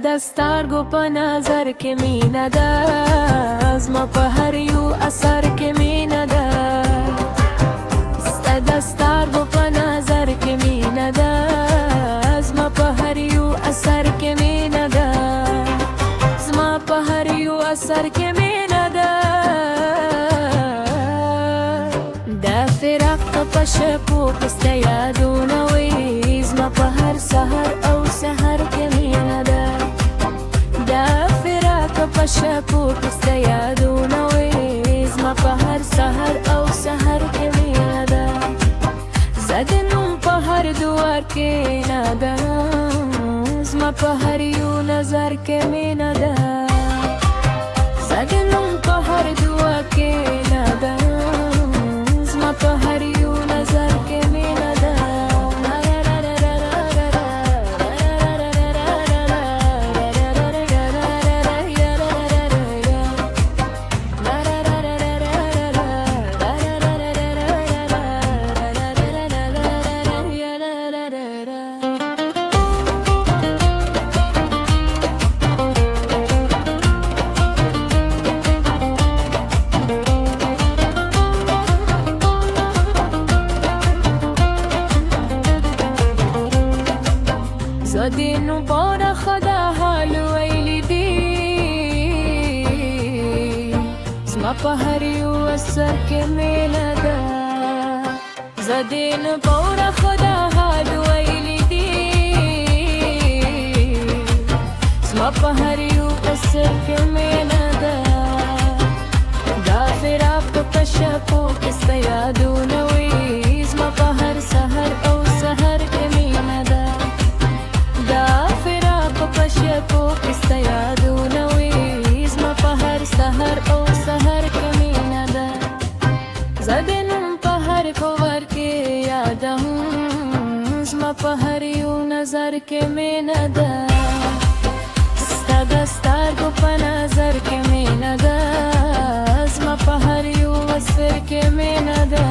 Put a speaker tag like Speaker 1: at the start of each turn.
Speaker 1: د سترګو په نظر کې مینه ده، زما په هر یو اثر کې مینه ده. ستا د سترګو په نظر کې مینه ده، زما په هر یو اثر کې مینه ده، زما په هر یو اثر کې مینه ده. د فراق په شپو کې ستا یادونه وي، زما په هر سحر او سحر کې مینه ده. د فراق په شپو کې ستا یادونه وي، زما په هر سحر او سحر کې مینه ده. زه د نوم په هر دوار کې نادم، زما په هر یو نظر کې مینه ده. زه د نوم په هر دوار کې نادم، زما په هر یو نظر کې مینه ده. زه د نو باره خدا حال ویلی دی، زما په هر یو اثر کې مینه ده. زه د نو باره خدا حال ویلی دی، زما په هر یو اثر کې مینه ده. دا فراق په شپو کې ستا یادونه وي، زما په هر سحر او سحر کې مینه ده. دا فراق په شپو کې ستا یادونه وي، زما په هر سحر او سحر کې مینه ده. زه د نوم په هر کوور کې یادم، زما په هر یو نظر کې مینه ده. ستا د سترګو په نظر کې مینه ده، زما په هر یو اثر کې مینه ده.